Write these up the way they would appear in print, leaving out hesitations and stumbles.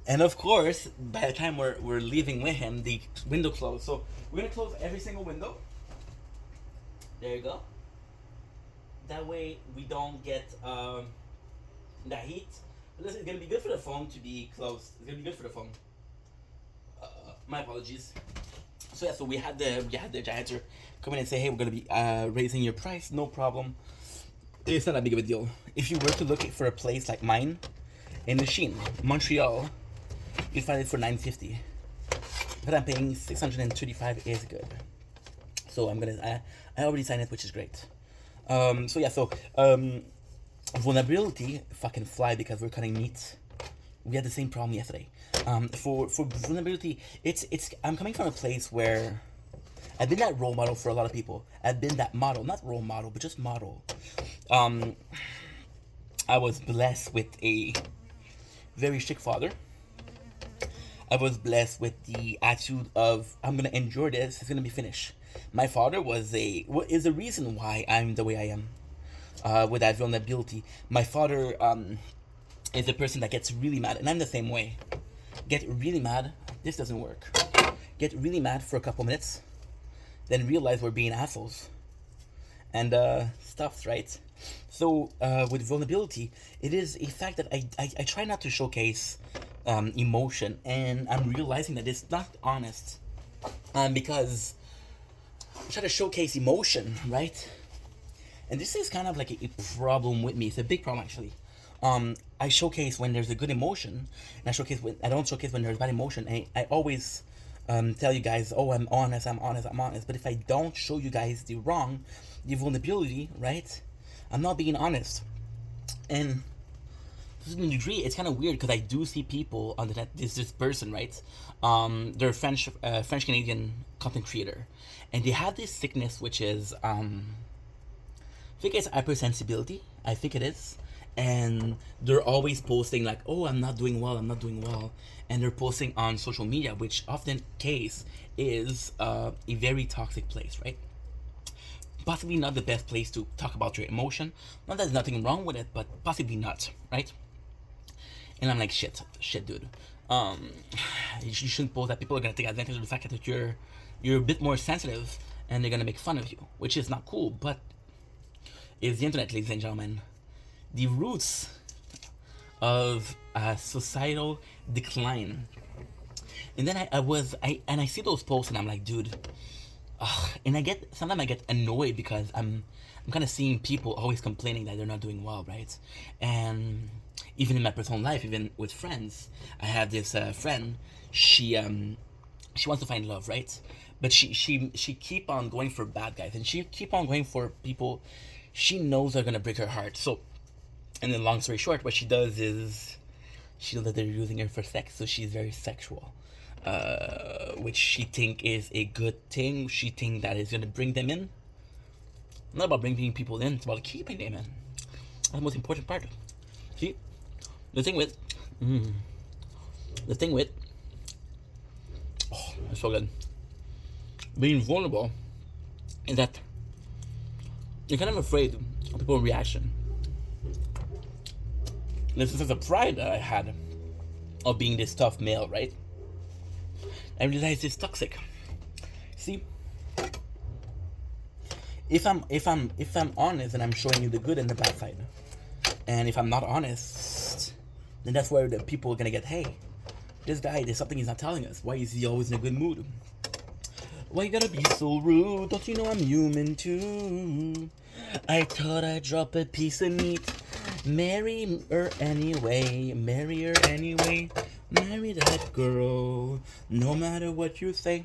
And of course, by the time we're leaving with him, the window closed. So we're gonna close every single window. There you go. That way we don't get that heat. But listen, it's gonna be good for the phone to be closed. It's gonna be good for the phone. My apologies. So yeah, so we had the janitor come in and say, hey, we're gonna be raising your price. No problem. It's not that big of a deal. If you were to look for a place like mine in Lachine, Montreal, you'd find it for $9.50. But I'm paying $635 is good. So I already signed it, which is great. Vulnerability fucking fly because we're cutting meat. We had the same problem yesterday. For vulnerability, it's I'm coming from a place where I've been that role model for a lot of people. I've been that model, not role model, but just model. I was blessed with a very strict father. I was blessed with the attitude of I'm gonna endure this. It's gonna be finished. My father is the reason why I'm the way I am. With that vulnerability, my father is the person that gets really mad, and I'm the same way. Get really mad. This doesn't work. Get really mad for a couple minutes, then realize we're being assholes, and stuff, right? So with vulnerability, it is a fact that I try not to showcase emotion, and I'm realizing that it's not honest, because I try to showcase emotion, right? And this is kind of like a problem with me. It's a big problem actually. I showcase when there's a good emotion, and I don't showcase when there's bad emotion. And I always tell you guys, oh, I'm honest, I'm honest, I'm honest. But if I don't show you guys the vulnerability, right? I'm not being honest. And to a certain degree, it's kind of weird because I do see people on the net. This person, right? They're a French Canadian content creator, and they have this sickness, which is I think it's hypersensibility. I think it is. And they're always posting like, oh, I'm not doing well, I'm not doing well. And they're posting on social media, which often case is a very toxic place, right? Possibly not the best place to talk about your emotion. Not that there's nothing wrong with it, but possibly not, right? And I'm like, shit, dude. You shouldn't post that. People are gonna take advantage of the fact that you're a bit more sensitive, and they're gonna make fun of you, which is not cool. But is the internet, ladies and gentlemen, the roots of societal decline. And then I see those posts and I'm like, dude, and sometimes I get annoyed because I'm kind of seeing people always complaining that they're not doing well, right? And even in my personal life, even with friends, I have this friend. She wants to find love, right? But she keep on going for bad guys, and she keep on going for people she knows are gonna break her heart. So, and then long story short, what she does is she knows that they're using her for sex, so she's very sexual, which she think is a good thing. She think that is gonna bring them in. Not about bringing people in; it's about keeping them in. That's the most important part. See, the thing with, oh, that's so good. Being vulnerable is that you're kind of afraid of people's reaction. This is a pride that I had of being this tough male, right? I realized it's toxic. See, if I'm honest and I'm showing you the good and the bad side, and if I'm not honest, then that's where the people are gonna get, hey, this guy, there's something he's not telling us. Why is he always in a good mood? Why you gotta be so rude? Don't you know I'm human too? I thought I'd drop a piece of meat. Marry her anyway. Marry her anyway. Marry that girl. No matter what you say.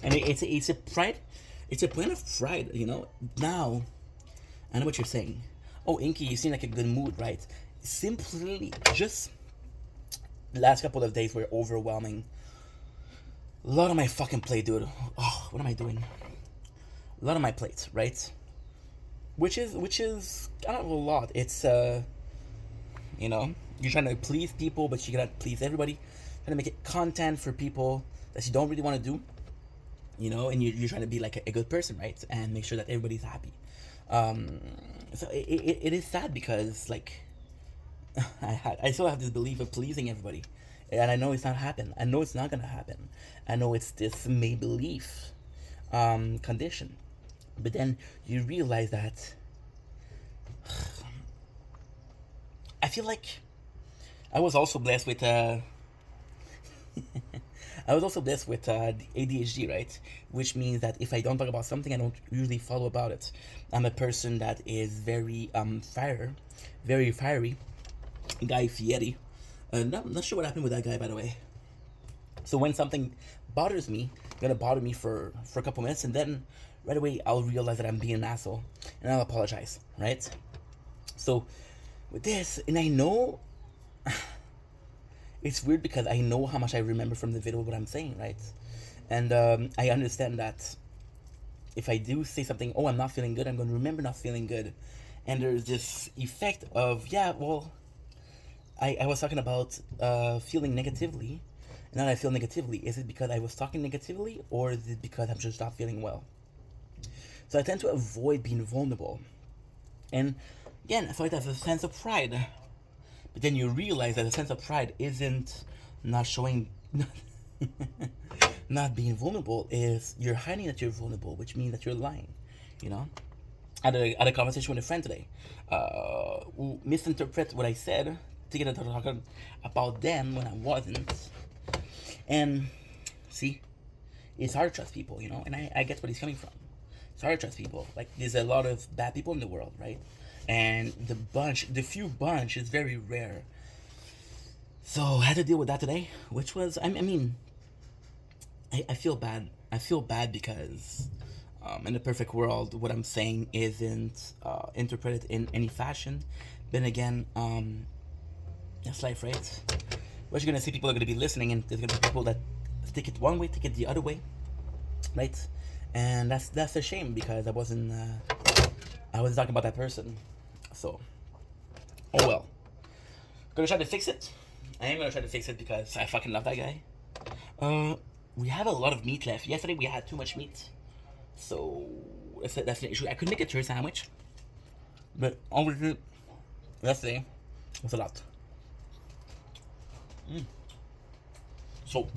And it's a pride. It's a point of pride, you know. Now, I know what you're saying. Oh, Inky, you seem like a good mood, right? Simply, just the last couple of days were overwhelming. A lot on my fucking plate, dude. Oh, what am I doing? A lot on my plate, right? Which is kind of a lot. It's you know, you're trying to please people, but you gotta please everybody. Trying to make it content for people that you don't really want to do. You know, and you're trying to be like a good person, right? And make sure that everybody's happy. So it is sad because like I still have this belief of pleasing everybody, and I know it's not happen. I know it's not gonna happen. I know it's this may belief condition, but then you realize that I feel like I was also blessed with I was also blessed with ADHD, right? Which means that if I don't talk about something, I don't usually follow about it. I'm a person that is very very fiery. Guy Fieri. Not sure what happened with that guy, by the way. So when something bothers me, gonna bother me for a couple minutes, and then right away I'll realize that I'm being an asshole, and I'll apologize, right? So with this, and I know it's weird because I know how much I remember from the video what I'm saying, right? And I understand that if I do say something, oh, I'm not feeling good, I'm going to remember not feeling good. And there's this effect of, yeah, well, I was talking about feeling negatively, and now I feel negatively. Is it because I was talking negatively, or is it because I'm just not feeling well? So I tend to avoid being vulnerable. And again, I feel like that's a sense of pride. But then you realize that a sense of pride isn't not showing, not being vulnerable, is you're hiding that you're vulnerable, which means that you're lying, you know? I had a conversation with a friend today who misinterpreted what I said, thinking that I was talking about them when I wasn't. And see, it's hard to trust people, you know? And I get where he's coming from. It's hard to trust people. Like, there's a lot of bad people in the world, right? And the few bunch is very rare. So I had to deal with that today, which was, I mean, I feel bad. I feel bad because in the perfect world, what I'm saying isn't interpreted in any fashion. Then again, that's life, right? What you're gonna see, people are gonna be listening, and there's gonna be people that take it one way, take it the other way, right? And that's a shame because I wasn't talking about that person. So, oh well. Gonna try to fix it. I am gonna try to fix it because I fucking love that guy. We have a lot of meat left. Yesterday we had too much meat, so that's an issue. I could make a turkey sandwich, but obviously yesterday was a lot. So,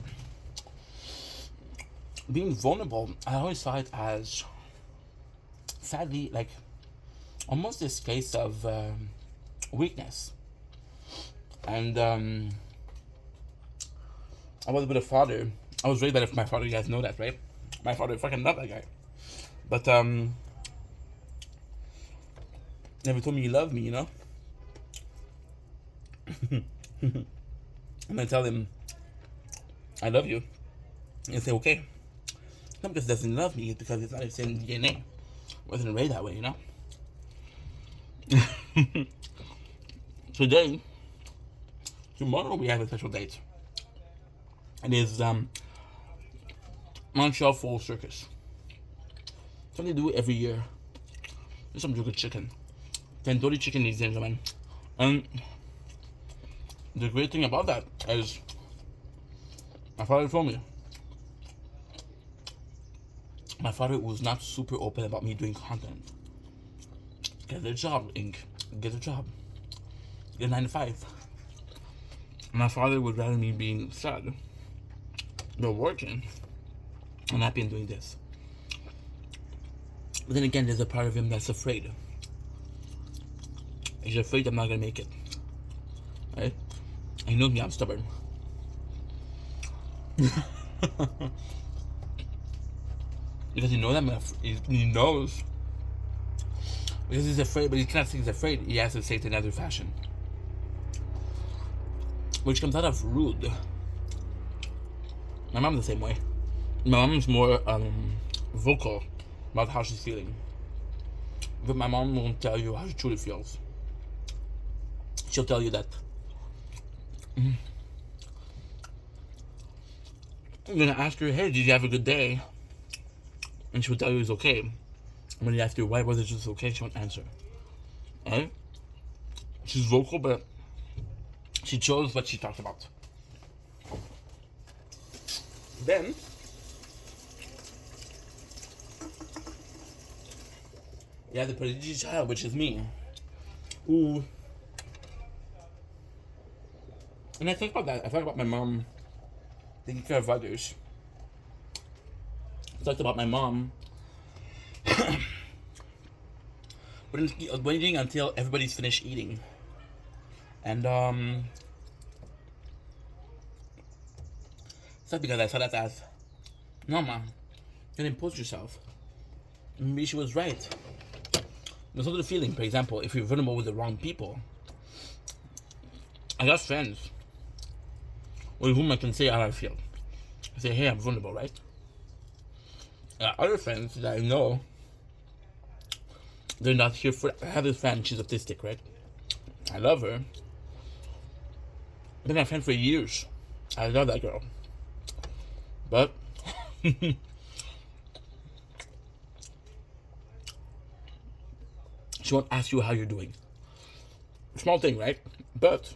being vulnerable, I always saw it as, sadly, like almost this case of weakness. And I was with a father. I was raised by my father. You guys know that, right? My father fucking loved that guy, but never told me he loved me. You know. And I tell him I love you, and say okay. Not because he doesn't love me, it's because it's not his same DNA. Wasn't raised that way, you know. Tomorrow we have a special date. It is Montreal Full Circus. Something they do every year. There's some good chicken. Tandoori chicken, ladies and gentlemen. And the great thing about that is, my father told me, my father was not super open about me doing content. Get a job, Inc. Get a job. Get 9 to 5. My father would rather me being sad than working and happy and doing this. But then again, there's a part of him that's afraid. He's afraid I'm not gonna make it. Right? He knows me, I'm stubborn. Because he knows he knows. Because he's afraid, but he cannot say he's afraid. He has to say it in another fashion, which comes out of rude. My mom's the same way. My mom's more vocal about how she's feeling, but my mom won't tell you how she truly feels. She'll tell you that I'm gonna ask her, hey, did you have a good day? And she'll tell you it's okay. And when you ask her why was it just okay, she won't answer. Alright? She's vocal, but she chose what she talked about. Then you have the prodigy child, which is me, who And I think about that. I thought about my mom taking care of others. I talked about my mom waiting until everybody's finished eating. And it's not because I saw that as, no, ma, you can impose yourself. Maybe she was right. There's also the feeling, for example, if you're vulnerable with the wrong people. I got friends with whom I can say how I feel. I say, hey, I'm vulnerable, right? Other friends that I know, they're not here for. I have this friend, she's autistic, right? I love her. I've been a friend for years. I love that girl. But she won't ask you how you're doing. Small thing, right? But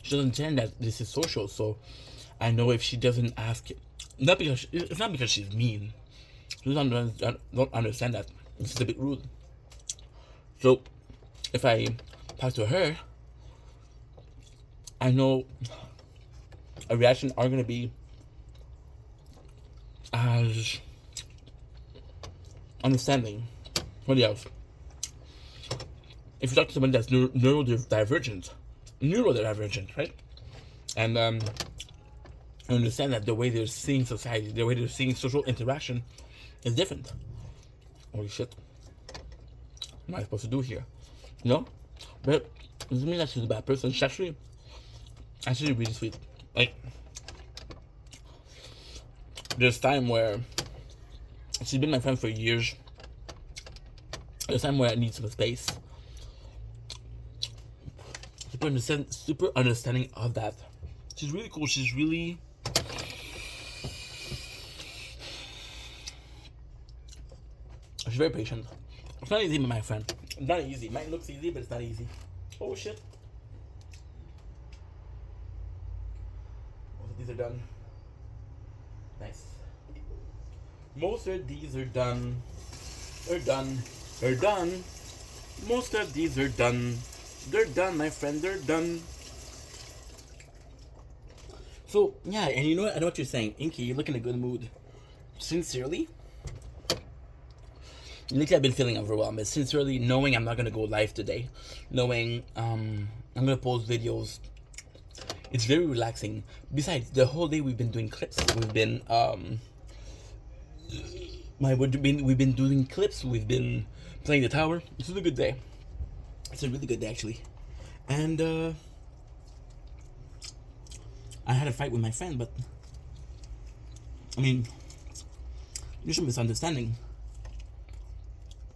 she doesn't understand that this is social, so I know if she doesn't ask, it's not because she's mean. She don't understand that this is a bit rude. So if I talk to her, I know a reaction are gonna be as understanding. What else? If you talk to someone that's neurodivergent, right? And understand that the way they're seeing society, the way they're seeing social interaction is different. Holy shit. What am I supposed to do here? You know? But it doesn't mean that she's a bad person. She's actually really sweet. Like, there's time where she's been my friend for years. There's time where I need some space. Super understanding of that. She's really cool. She's very patient. It's not easy with my friend. It's not easy. It might look easy, but it's not easy. Oh shit. Most of these are done. Nice. Most of these are done. They're done. They're done. Most of these are done. They're done, my friend. They're done. So, yeah, and you know what? I know what you're saying. Inky, you look in a good mood. Sincerely? Lately I've been feeling overwhelmed. But sincerely, knowing I'm not going to go live today. Knowing I'm going to post videos. It's very relaxing. Besides, the whole day we've been doing clips. We've been we've been doing clips. We've been playing the tower. This is a good day. It's a really good day, actually. And I had a fight with my friend, but I mean, there's a misunderstanding.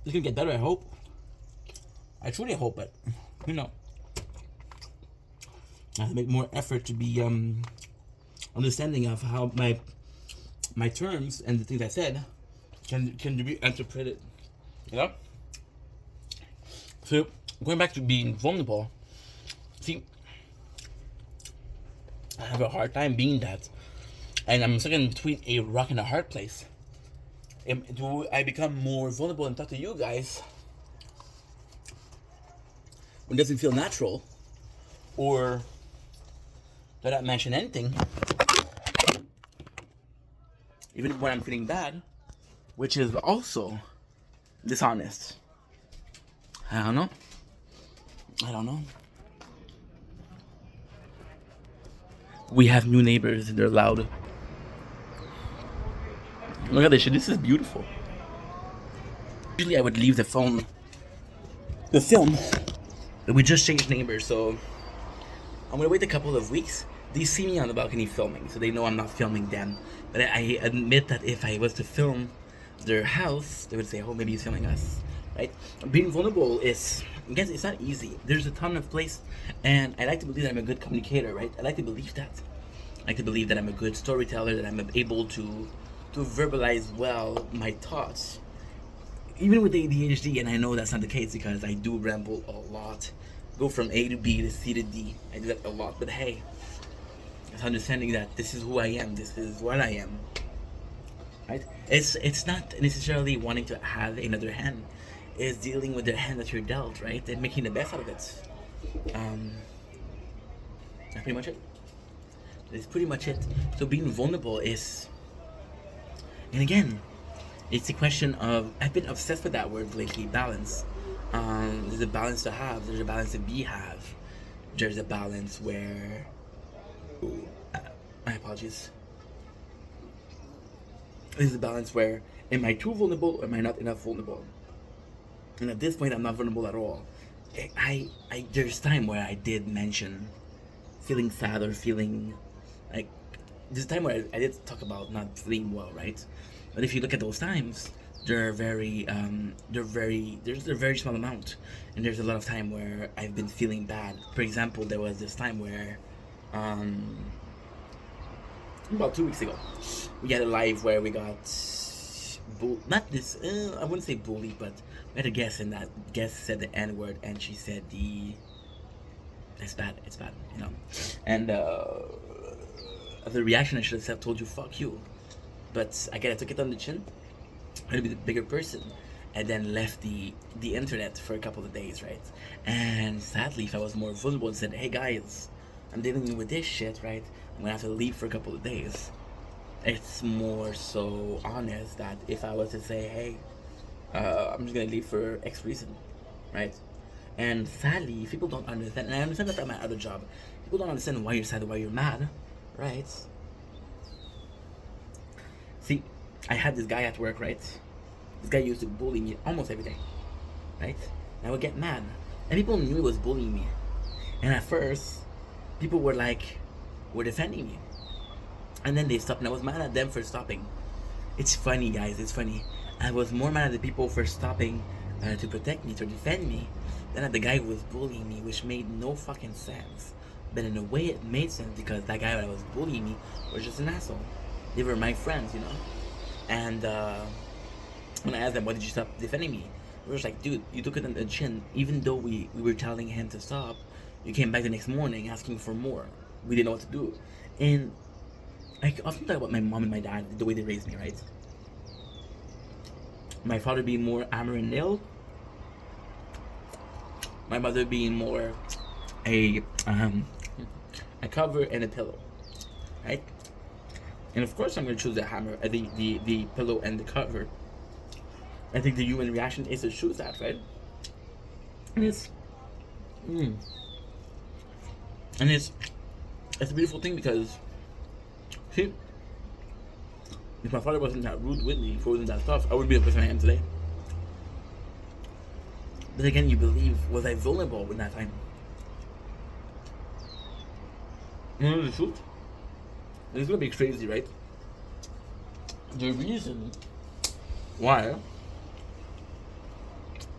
It's gonna get better, I hope. I truly hope it. You know, I have to make more effort to be understanding of how my terms and the things I said can be interpreted. You know. So going back to being vulnerable, see, I have a hard time being that, and I'm stuck in between a rock and a hard place. Do I become more vulnerable and talk to you guys when it doesn't feel natural, or do I not mention anything, even when I'm feeling bad, which is also dishonest? I don't know. We have new neighbors and they're loud. Look at this shit. This is beautiful. Usually I would leave the film, but we just changed neighbors, so I'm gonna wait a couple of weeks. They see me on the balcony filming, so they know I'm not filming them. But I admit that if I was to film their house, they would say, oh, maybe he's filming us, right? Being vulnerable is, again, it's not easy. There's a ton of place, and I like to believe that I'm a good communicator, right? I like to believe that. I like to believe that I'm a good storyteller, that I'm able to verbalize well my thoughts. Even with ADHD, and I know that's not the case because I do ramble a lot. Go from A to B to C to D. I do that a lot, but hey, it's understanding that this is who I am, this is what I am. Right? It's not necessarily wanting to have another hand. It's dealing with the hand that you're dealt, right? And making the best out of it. That's pretty much it. That's pretty much it. So being vulnerable is, and again, it's a question of, I've been obsessed with that word lately, balance. There's a balance to have. There's a balance to be have. There's a balance where, ooh, my apologies. There's a balance where, am I too vulnerable or am I not enough vulnerable? And at this point, I'm not vulnerable at all. There's time where I did mention feeling sad or feeling like, there's a time where I did talk about not feeling well, right? But if you look at those times, they're very there's a very small amount, and there's a lot of time where I've been feeling bad. For example, there was this time where, about 2 weeks ago, we had a live where we got not this, I wouldn't say bullied, but we had a guest, and that guest said the N word, and she said it's bad, you know. And as a reaction, I should have told you fuck you, but again, I took it on the chin. I had to be the bigger person, and then left the internet for a couple of days, right? And sadly, if I was more vulnerable and said, hey guys, I'm dealing with this shit, right? I'm gonna have to leave for a couple of days. It's more so honest that if I was to say, hey, I'm just gonna leave for X reason, right? And sadly, people don't understand, and I understand that from my other job, people don't understand why you're sad, why you're mad, right? See, I had this guy at work, right? This guy used to bully me almost every day, right? And I would get mad, and people knew he was bullying me. And at first, people were defending me, and then they stopped, and I was mad at them for stopping. It's funny, guys. It's funny. I was more mad at the people for stopping to protect me, to defend me, than at the guy who was bullying me, which made no fucking sense. But in a way, it made sense because that guy that was bullying me was just an asshole. They were my friends, you know. And when I asked them, why did you stop defending me? They were just like, dude, you took it on the chin. Even though we were telling him to stop, you came back the next morning asking for more. We didn't know what to do. And I often talk about my mom and my dad, the way they raised me, right? My father being more hammer and nail. My mother being more a cover and a pillow, right? And of course I'm going to choose the hammer, the pillow and the cover. I think the human reaction is to choose that, right? And it's a beautiful thing because, see, if my father wasn't that rude with me, if he wasn't that tough, I wouldn't be the person I am today. But again, you believe, was I vulnerable in that time? You know the truth? And it's gonna be crazy, right? The reason why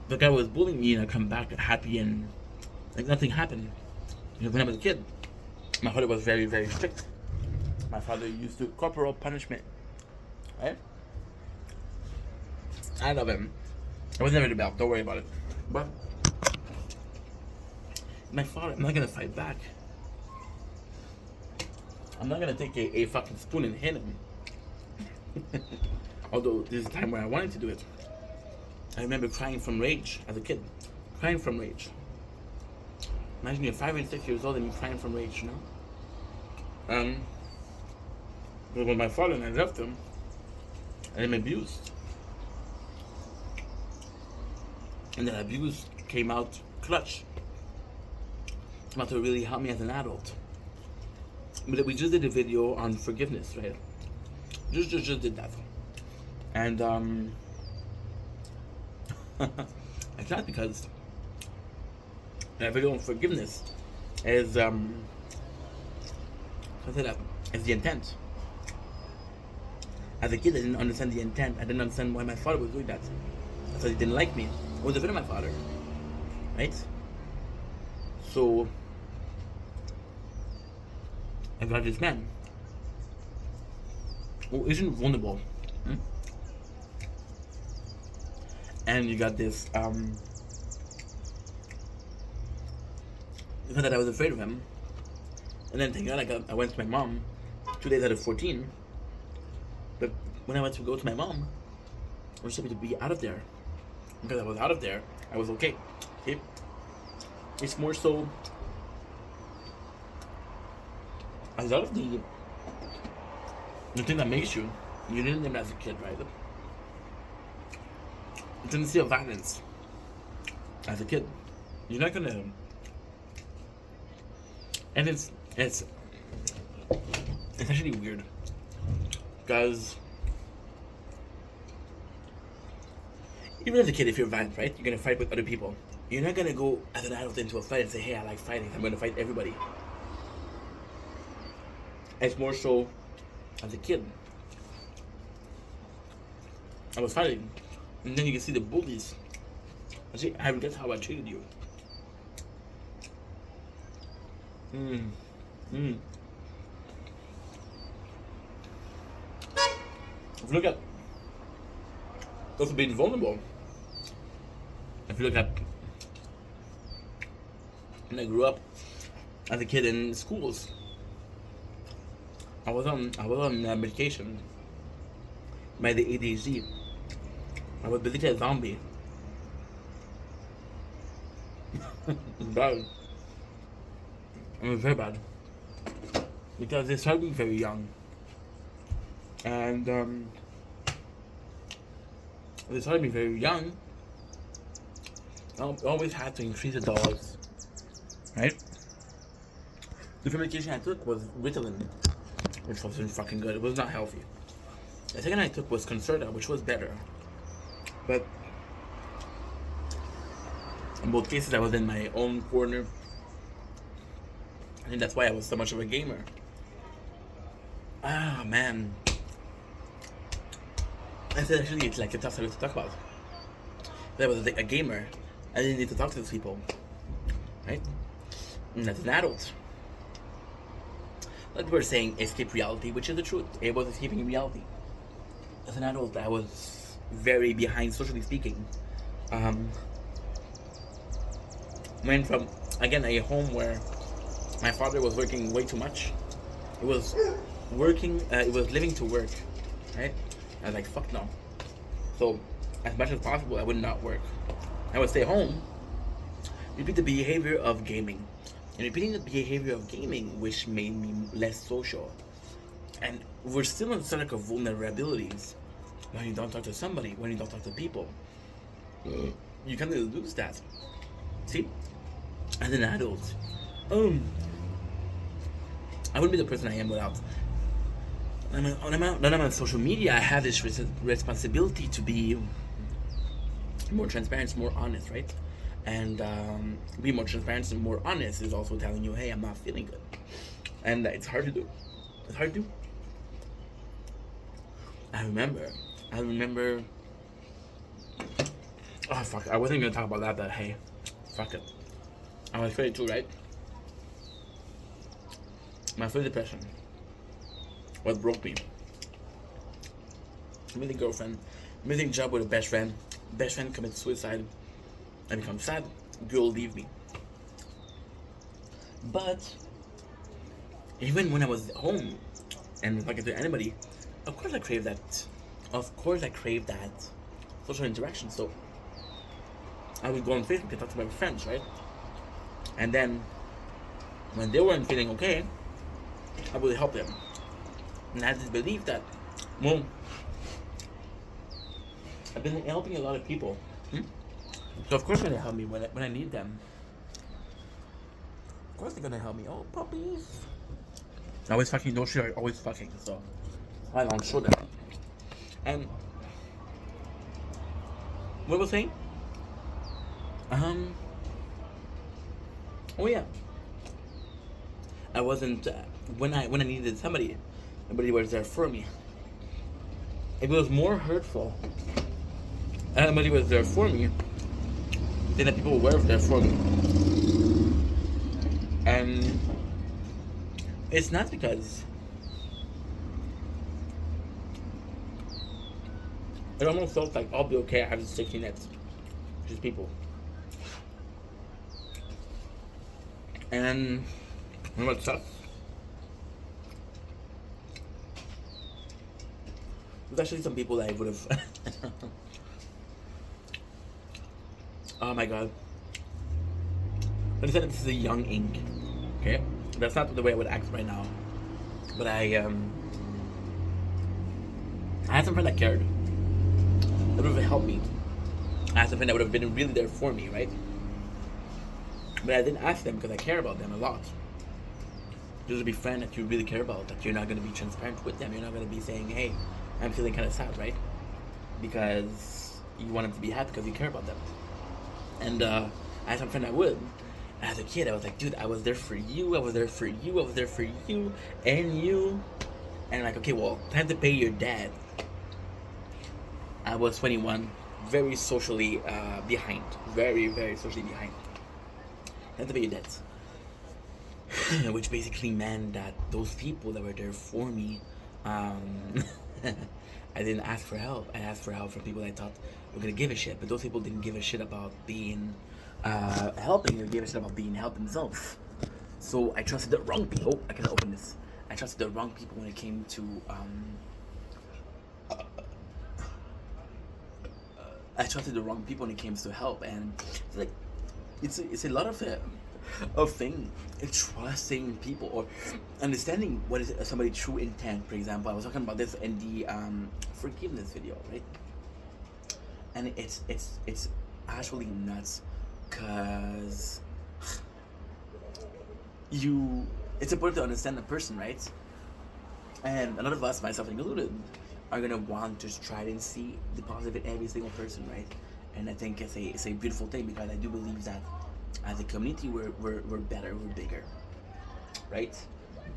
the guy was bullying me and I come back happy and like nothing happened. You know, when I was a kid, my father was very, very strict. My father used to corporal punishment, right? I love him. I was never rebel. Don't worry about it. But my father, I'm not gonna fight back. I'm not gonna take a fucking spoon and hit him. Although there's a time where I wanted to do it. I remember crying from rage as a kid. Crying from rage. Imagine you're 5 and 6 years old and you're crying from rage, you know? But when my father and I left him, I'm abused. And that abuse came out clutch. Came out to really help me as an adult. But we just did a video on forgiveness, right? Just did that. And I can't because that video on forgiveness is what's it up? It's the intent. As a kid, I didn't understand the intent. I didn't understand why my father was doing that. I thought he didn't like me. I was afraid of my father, right? So I got this man who isn't vulnerable, and you got this. The fact that I was afraid of him, and then thank God I went to my mom 2 days out of 14. But when I went to go to my mom, I was happy to be out of there. Because I was out of there, I was okay. Okay? It's more so a lot of the thing that makes you didn't live as a kid, right? The tendency of violence as a kid. You're not gonna, and it's actually weird because even as a kid, if you're violent, right, you're gonna fight with other people. You're not gonna go as an adult into a fight and say, "Hey, I like fighting. I'm gonna fight everybody." It's more so as a kid. I was fighting, and then you can see the bullies. I see, I regret how I treated you. If you look at also being vulnerable, if you look at when I grew up as a kid in schools, I was on medication by the ADHD. I was basically a zombie. It's bad. It was very bad because they started me very young, and they started me very young. I always had to increase the dose, right? The first medication I took was Ritalin, which wasn't fucking good. It was not healthy. The second I took was Concerta, which was better. But in both cases, I was in my own corner. I think that's why I was so much of a gamer. Ah, man. I said actually it's like a tough subject to talk about. But I was a gamer. I didn't need to talk to those people. Right? And as an adult, like we were saying, escape reality, which is the truth. It was escaping reality. As an adult, I was very behind, socially speaking. Went from, again, a home where my father was working way too much. It was working, it was living to work, right? I was like, fuck no. So, as much as possible, I would not work. I would stay home, repeat the behavior of gaming. And repeating the behavior of gaming, which made me less social. And we're still in sort of vulnerabilities. When you don't talk to somebody, when you don't talk to people, you kind of lose that. See? As an adult, I wouldn't be the person I am without. When I'm on social media, I have this responsibility to be more transparent, more honest, right? And be more transparent and more honest is also telling you, hey, I'm not feeling good. And it's hard to do. It's hard to do. I remember. Oh, fuck. I wasn't going to talk about that, but hey, fuck it. I was 22, right? My first depression. What broke me? Amazing girlfriend. Amazing job with a best friend. Best friend commits suicide. I become sad. Girl leave me. But even when I was home and talking to anybody, of course I crave that. Of course I crave that social interaction. So I would go on Facebook and talk to my friends, right? And then when they weren't feeling okay, I would help them. And I had this belief that, well, I've been helping a lot of people. So of course they're gonna help me when I need them. Of course they're gonna help me. Oh, puppies. I always fucking know shit. Always fucking. So I don't show them. And what was I saying? Oh yeah. I wasn't when I needed somebody. Nobody was there for me. It was more hurtful. And nobody was there for me. Then the people were there for me. And it's not because it almost felt like I'll be okay, I have the safety nets. Just people. And you know what sucks? There's actually some people that I would have oh my god. But instead this is a young ink. Okay? That's not the way I would act right now. But I had some friend that cared. That would have helped me. I had some friend that would have been really there for me, right? But I didn't ask them because I care about them a lot. Those would be friends that you really care about, that you're not going to be transparent with them. You're not going to be saying, hey, I'm feeling kind of sad, right? Because you want them to be happy because you care about them. And I had some friend I would. As a kid, I was like, dude, I was there for you, I was there for you, I was there for you, and you. And like, okay, well, time to pay your dad. I was 21, very socially behind. Very, very socially behind. Time to pay your debts. Which basically meant that those people that were there for me, I didn't ask for help. I asked for help from people I thought were gonna give a shit. But those people didn't give a shit about being helping. They gave a shit about being helped themselves. So I trusted the wrong people. Oh, I can open this. I trusted the wrong people when it came to I trusted the wrong people when it came to help, and like it's a lot of thing, trusting people or understanding what is somebody's true intent. For example, I was talking about this in the forgiveness video, right? And it's actually nuts, cause it's important to understand the person, right? And a lot of us, myself included, are gonna want to try and see the positive in every single person, right? And I think it's a beautiful thing, because I do believe that as a community we're better, we're bigger, right?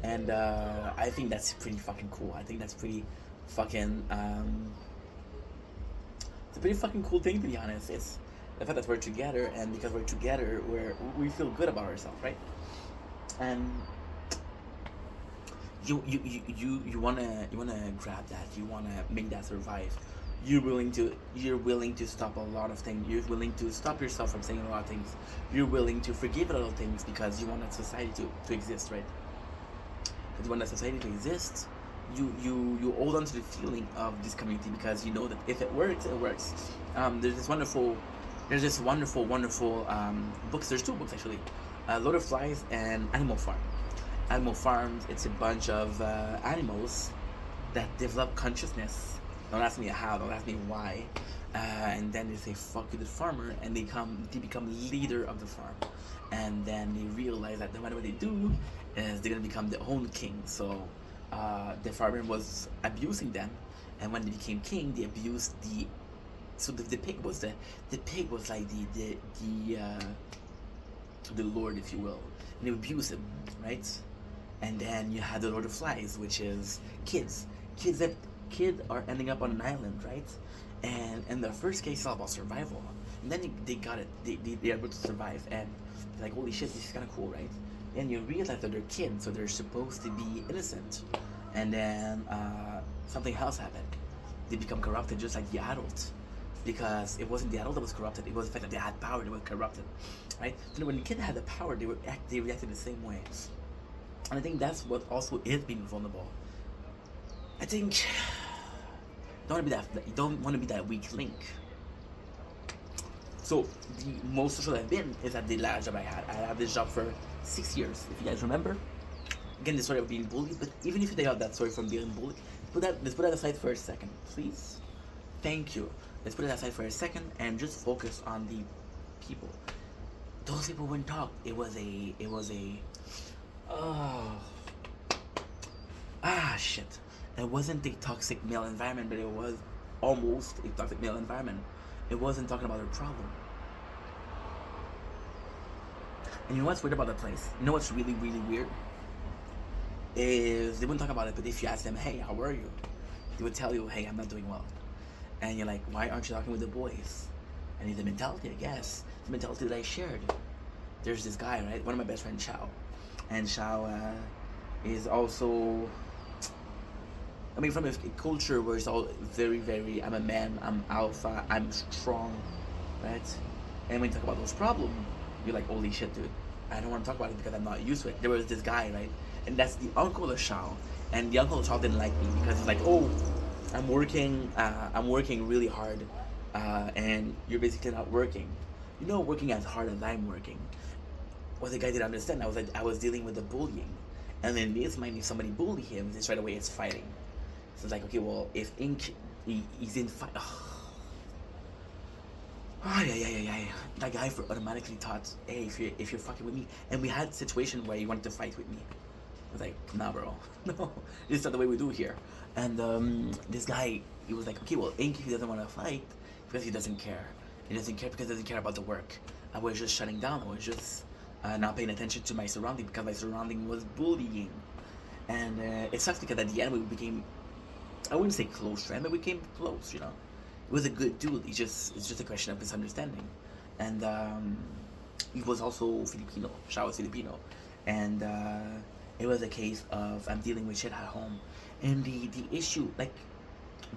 And I think that's pretty fucking cool. I think that's pretty fucking it's a pretty fucking cool thing, to be honest. It's the fact that we're together, and because we're together, we feel good about ourselves, right? And you wanna grab that, you wanna make that survive. You're willing to stop a lot of things. You're willing to stop yourself from saying a lot of things. You're willing to forgive a lot of things because you want that society to exist, right? Because you want that society to exist. You hold on to the feeling of this community, because you know that if it works, it works. There's this wonderful books. There's two books actually, Lord of Flies and Animal Farm. Animal Farms, it's a bunch of animals that develop consciousness. Don't ask me how, don't ask me why. And then they say fuck you, the farmer, and they become leader of the farm. And then they realize that no matter what they do, is they're gonna become their own king. So the farmer was abusing them, and when they became king, they abused the. So the pig was like the lord, if you will, and they abused him, right? And then you had the Lord of Flies, which is kids are ending up on an island, right? And in the first case, it's all about survival. And then they got it. They're able to survive, and like, holy shit, this is kind of cool, right? And you realize that they're kids, so they're supposed to be innocent. And then something else happened. They become corrupted, just like the adults, because it wasn't the adult that was corrupted. It was the fact that they had power. They were corrupted, right? So when the kid had the power, they reacted the same way. And I think that's what also is being vulnerable. I think you don't want to be that weak link. So the most social I've been is at the last job I had. I had this job for 6 years, if you guys remember. Again, the story of being bullied, but even if you take out that story from being bullied, let's put that aside for a second, please. Thank you. Let's put it aside for a second and just focus on the people. Those people wouldn't talk. It was a shit. It wasn't a toxic male environment, but it was almost a toxic male environment. It wasn't talking about their problem. And you know what's weird about that place? You know what's really, really weird? Is they wouldn't talk about it, but if you ask them, hey, how are you? They would tell you, hey, I'm not doing well. And you're like, why aren't you talking with the boys? And it's the mentality, I guess. The mentality that I shared. There's this guy, right? One of my best friends, Shao. And Shao is also, I mean, from a culture where it's all very, very, I'm a man, I'm alpha, I'm strong, right? And when you talk about those problems, you're like, holy shit, dude. I don't want to talk about it because I'm not used to it. There was this guy, right? And that's the uncle of Shao. And the uncle of Shao didn't like me because he's like, oh, I'm working really hard, and you're basically not working. You know, working as hard as I'm working. What the guy didn't understand, I was dealing with the bullying, And then this mind, if somebody bully him, this right away it's fighting. So it's like, okay, well, if Ink he's in fight. Oh, yeah. That guy for automatically thought, hey, if you're fucking with me, and we had a situation where he wanted to fight with me. I was like, nah, bro, no, this is not the way we do here. And this guy, he was like, okay, well, Ink, he doesn't want to fight because he doesn't care. He doesn't care because he doesn't care about the work. I was just shutting down. I was just not paying attention to my surrounding because my surrounding was bullying. And it sucks because at the end we became, I wouldn't say close friend, but we became close, you know. It was a good dude. It's just a question of misunderstanding. And he was also Filipino. Shao was Filipino. And it was a case of I'm dealing with shit at home. And the issue, like,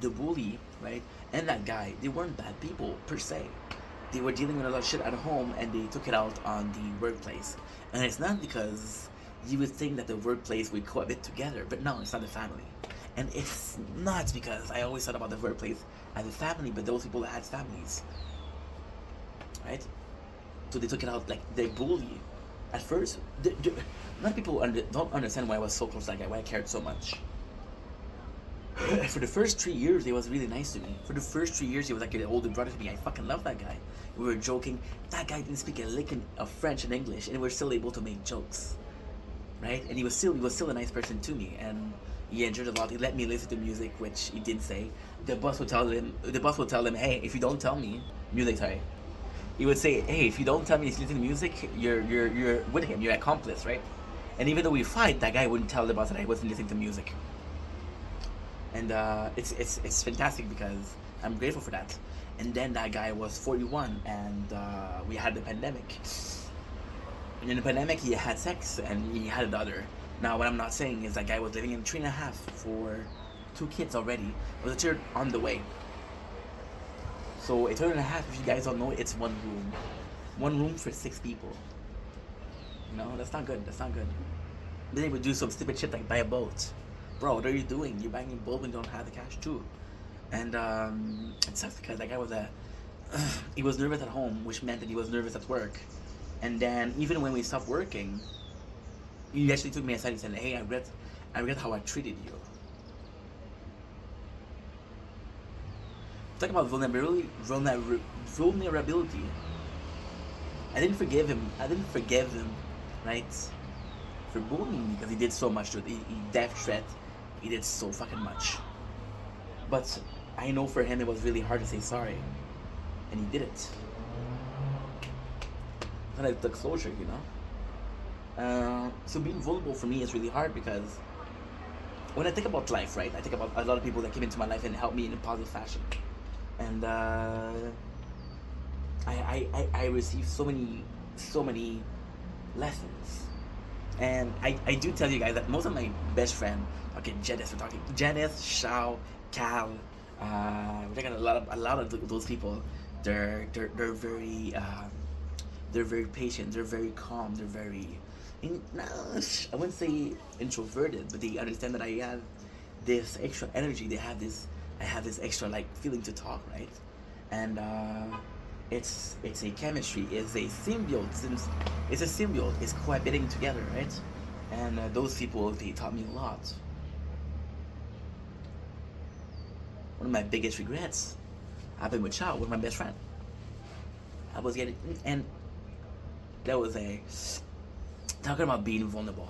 the bully, right, and that guy, they weren't bad people per se. They were dealing with a lot of shit at home and they took it out on the workplace. And it's not because you would think that the workplace would cohabit together, but no, it's not the family. And it's not because I always thought about the workplace as a family, but those people that had families, right? So they took it out, like, they bully. At first, not people don't understand why I was so close to that guy, why I cared so much. For the first 3 years, he was really nice to me. For the first 3 years, he was like an older brother to me. I fucking love that guy. We were joking. That guy didn't speak a lick of French and English, and we were still able to make jokes, right? And he was still a nice person to me, and he enjoyed a lot. He let me listen to music, which he didn't say. The boss would tell him, hey, if you don't tell me, music, sorry. He would say, hey, if you don't tell me he's listening to music, you're with him, you're accomplice, right? And even though we fight, that guy wouldn't tell the boss that I wasn't listening to music. And it's fantastic because I'm grateful for that. And then that guy was 41, and we had the pandemic. And in the pandemic, he had sex, and he had a daughter. Now, what I'm not saying is that guy was living in 3.5 for 2 kids already. There was a third on the way. So a 3.5, if you guys don't know, it's 1 room. 1 room for 6 people. You know, that's not good. Then they would do some stupid shit like buy a boat. Bro, what are you doing? You're buying a boat when you don't have the cash too. And it sucks because that guy was he was nervous at home, which meant that he was nervous at work. And then even when we stopped working, he actually took me aside and said, hey, I regret how I treated you. Talk about vulnerability. I didn't forgive him, right? For bullying me because he did so much to it. He death threat. He did so fucking much. But I know for him it was really hard to say sorry. And he did it. And I took closure, you know? So being vulnerable for me is really hard because when I think about life, right? I think about a lot of people that came into my life and helped me in a positive fashion. And I received so many lessons. And I do tell you guys that most of my best friend, okay, Janice, we're talking Janice, Shao, Cal, we're talking a lot of those people. They're very patient. They're very calm. They're very, I wouldn't say introverted, but they understand that I have this extra energy. I have this extra like feeling to talk, right? And it's a chemistry, it's a symbiote. It's cohabiting together, right? And those people, they taught me a lot. One of my biggest regrets happened with Chow, with my best friend. I was getting, and that was talking about being vulnerable.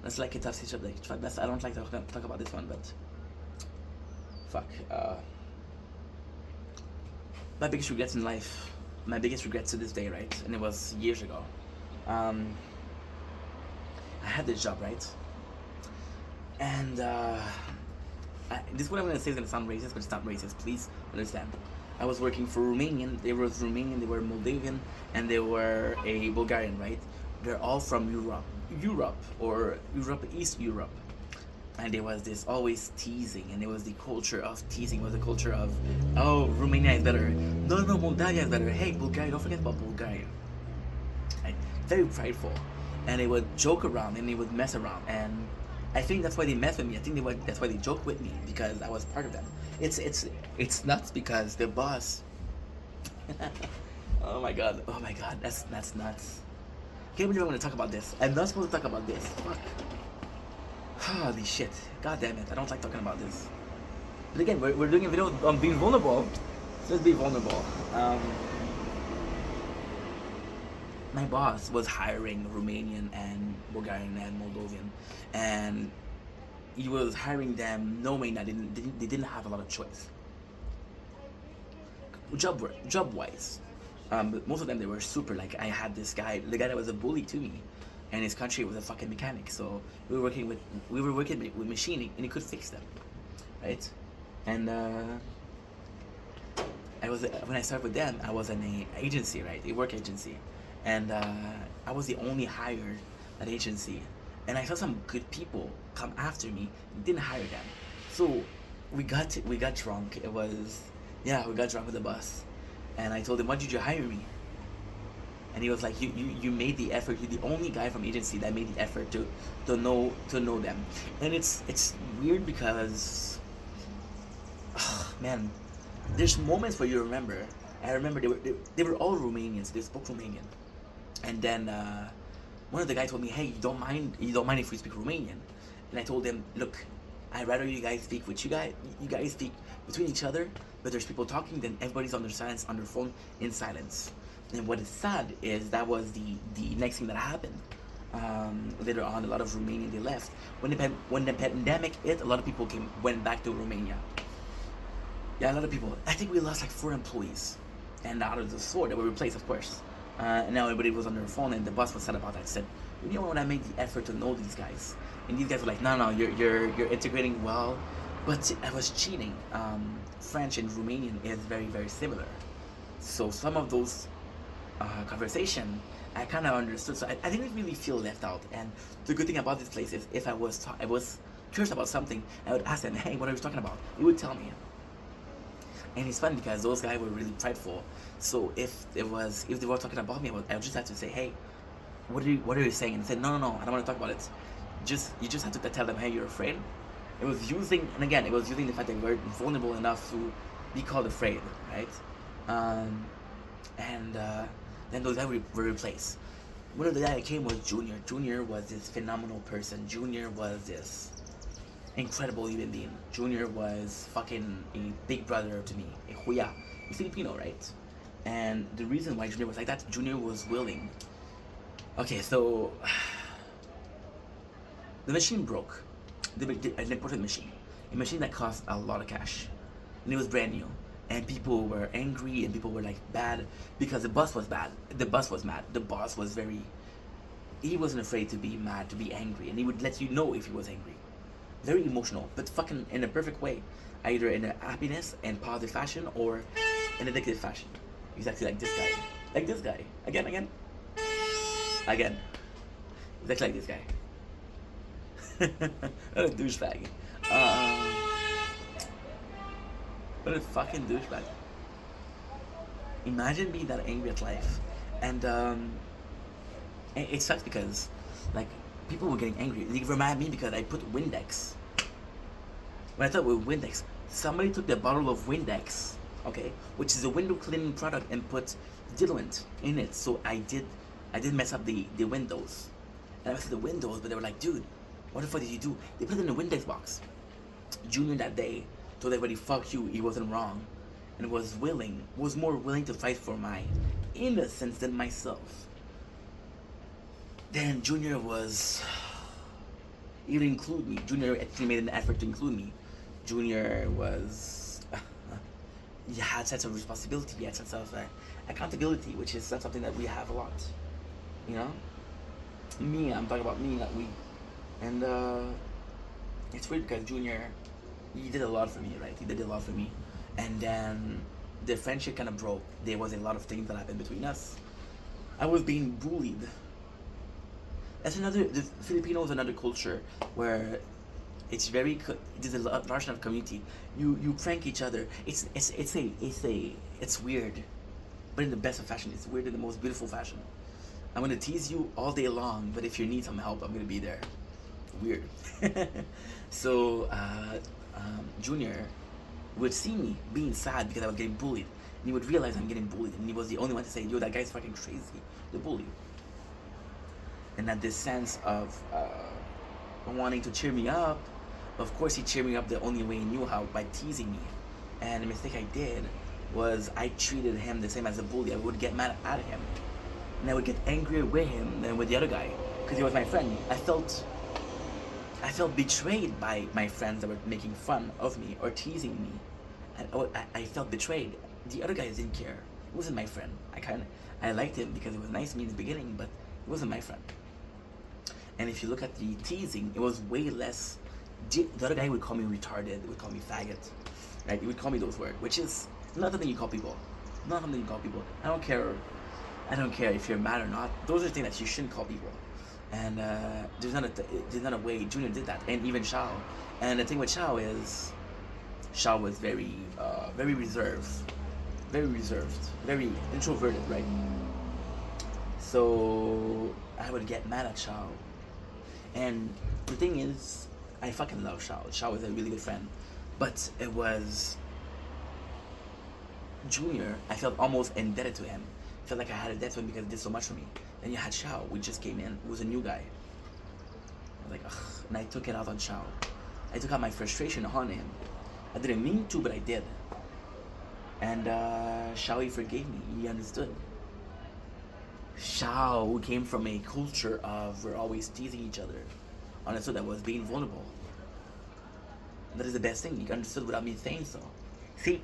That's like a tough situation. I don't like to talk about this one, but fuck. My biggest regrets in life, my biggest regrets to this day, right? And it was years ago. I had this job, right? And this what I'm gonna say is gonna sound racist, but it's not racist. Please understand. I was working for Romanian. They were Romanian. They were Moldavian, and they were a Bulgarian, right? They're all from Europe, East Europe. And there was this always teasing, and there was the culture of teasing. It was the culture of, oh, Romania is better. No, Moldavia is better. Hey, Bulgaria, don't forget about Bulgaria. Right? Very prideful. And they would joke around, and they would mess around. And I think that's why they mess with me. I think that's why they joke with me, because I was part of them. It's nuts because the boss, Oh my god, that's nuts. Can't believe I'm gonna talk about this. I'm not supposed to talk about this. Fuck. Holy shit. God damn it. I don't like talking about this. But again, we're doing a video on being vulnerable. So let's be vulnerable. My boss was hiring Romanian and Bulgarian and Moldovan, and he was hiring them knowing that they didn't have a lot of choice. Job wise, but most of them they were super. Like I had this guy, the guy that was a bully to me, and his country was a fucking mechanic. So we were working with machining, and he could fix them, right? And I was when I started with them, I was in a agency, right, a work agency, and I was the only hired at agency, and I saw some good people come after me, didn't hire them, so we got drunk. It was we got drunk with the bus, and I told him, "Why did you hire me?" And he was like, you made the effort. You're the only guy from agency that made the effort to know them, and it's weird because, oh, man, there's moments where you remember. I remember they were all Romanians. They spoke Romanian, and then one of the guys told me, "Hey, you don't mind if we speak Romanian?" And I told him, "Look, I'd rather you guys speak with you guys speak between each other, but there's people talking, then everybody's on their phone in silence." And what is sad is that was the next thing that happened. Later on, a lot of Romanian they left when the pandemic hit. A lot of people went back to Romania. Yeah, a lot of people. I think we lost like 4 employees, and out of the 4 that were replaced, of course. And now everybody was on their phone, and the boss was sad about that. Said, "You know, when I made the effort to know these guys, and these guys were like, no, you're integrating well, but I was cheating." French and Romanian is very, very similar, so some of those conversation I kind of understood. So I didn't really feel left out. And the good thing about this place is, if I was curious about something, I would ask them, "Hey, what are you talking about?" He would tell me. And it's fun because those guys were really prideful. So if they were talking about me, I would just have to say, "Hey, what are you saying?" And they said, no, I don't want to talk about it. You just have to tell them, "Hey, you're afraid." It was using the fact that we were vulnerable enough to be called afraid, right? And then those guys were replaced. One of the guys that came was Junior. Junior was this phenomenal person. Junior was this incredible human being. Junior was fucking a big brother to me. A huya. He's Filipino, right? And the reason why Junior was like that, Junior was willing. Okay, so the machine broke. An imported machine. A machine that cost a lot of cash. And it was brand new. And people were angry, and people were like bad because the bus was bad. The bus was mad. The boss was he wasn't afraid to be mad, to be angry, and he would let you know if he was angry. Very emotional, but fucking in a perfect way. Either in a happiness and positive fashion, or in a negative fashion. Exactly like this guy. Like this guy. Again. Exactly like this guy. What a douchebag. What a fucking douchebag. Imagine being that angry at life. And it sucks because, like, people were getting angry. They remind me because I put Windex. When I thought with Windex, somebody took the bottle of Windex, okay, which is a window cleaning product, and put diluent in it. So I did mess up the windows. And I messed up the windows, but they were like, "Dude, what the fuck did you do?" They put it in the Windex box. Junior that day told everybody, "Fuck you," he wasn't wrong, and was more willing to fight for my innocence than myself. Then Junior he didn't include me. Junior actually made an effort to include me. Junior he had sense of responsibility, he had sense of accountability, which is not something that we have a lot, you know. I'm talking about me, not we. And it's weird because Junior, he did a lot for me, right? He did a lot for me. And then the friendship kind of broke. There was a lot of things that happened between us. I was being bullied. The Filipino is another culture where there's a large enough community. You prank each other. It's weird, but in the best of fashion. It's weird in the most beautiful fashion. I'm gonna tease you all day long, but if you need some help, I'm gonna be there. Weird. So Junior would see me being sad because I was getting bullied, And he would realize I'm getting bullied, and he was the only one to say, "Yo, that guy's fucking crazy, the bully." And that this sense of wanting to cheer me up, of course he cheered me up the only way he knew how, by teasing me. And the mistake I did was I treated him the same as a bully. I would get mad at him, and I would get angrier with him than with the other guy, because he was my friend. I felt betrayed by my friends that were making fun of me or teasing me. I felt betrayed. The other guys didn't care. He wasn't my friend. I liked him because it was nice to me in the beginning, but he wasn't my friend. And if you look at the teasing, it was way less. The other guy would call me retarded, would call me faggot, right? He would call me those words, which is not something you call people. Not something you call people. I don't care if you're mad or not. Those are things that you shouldn't call people. And there's not a way. Junior did that, and even Shao. And the thing with Shao is, Shao was very reserved, very introverted, right? So I would get mad at Shao. And the thing is, I fucking love Shao. Shao is a really good friend. But it was Junior, I felt almost indebted to him. I felt like I had a debt to him because he did so much for me. Then you had Shao, who just came in, who was a new guy. I was like, ugh. And I took it out on Shao. I took out my frustration on him. I didn't mean to, but I did. And Shao, he forgave me. He understood. Shao, who came from a culture of we're always teasing each other, understood that was being vulnerable. That is the best thing. He understood without me saying so. See,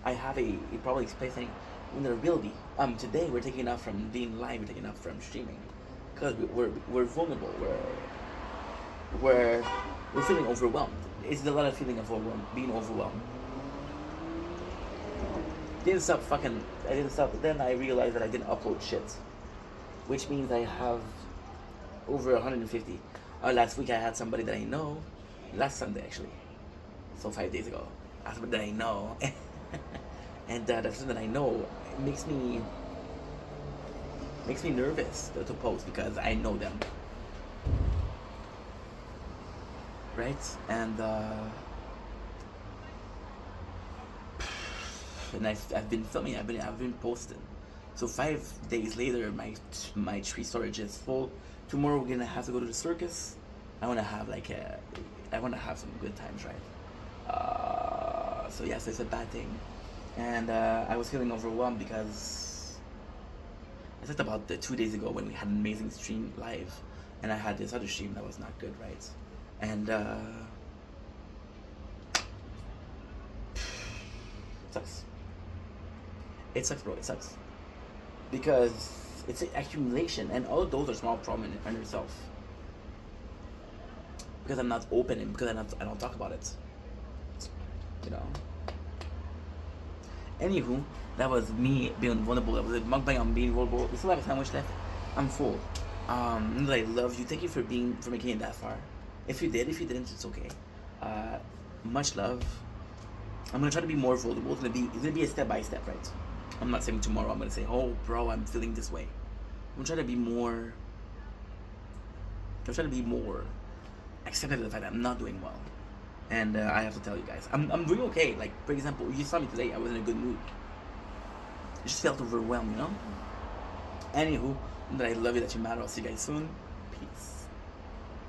I have a probably explaining in the reality. Today we're taking off from being live. We're taking off from streaming because we're vulnerable. We're feeling overwhelmed. It's a lot of feeling of being overwhelmed. I didn't stop. But then I realized that I didn't upload shit, which means I have over 150. Last week I had somebody that I know, last Sunday actually, so 5 days ago. I had somebody that I know, and the person that I know makes me nervous to post because I know them, right? And I've been filming. I've been posting. So 5 days later, my tree storage is full. Tomorrow we're gonna have to go to the circus. I wanna have some good times, right? So yes, it's a bad thing, and I was feeling overwhelmed because I talked about the 2 days ago when we had an amazing stream live, and I had this other stream that was not good, right? And sucks. It sucks, bro. It sucks because it's an accumulation, and all of those are small problems in itself. Because I'm not open and because I don't talk about it, you know. Anywho, that was me being vulnerable. That was a mukbang on being vulnerable. We still have a sandwich left. I'm full. I love you. Thank you for making it that far. If you did, if you didn't, it's okay. Much love. I'm gonna try to be more vulnerable. It's gonna be a step by step, right? I'm not saying tomorrow I'm gonna say, oh bro, I'm feeling this way. I'm trying to be more accepting of the fact that I'm not doing well. And I have to tell you guys, I'm doing okay. Like, for example, you saw me today, I was in a good mood. I just felt overwhelmed, you know? Anywho, I love you, that you matter. I'll see you guys soon. Peace.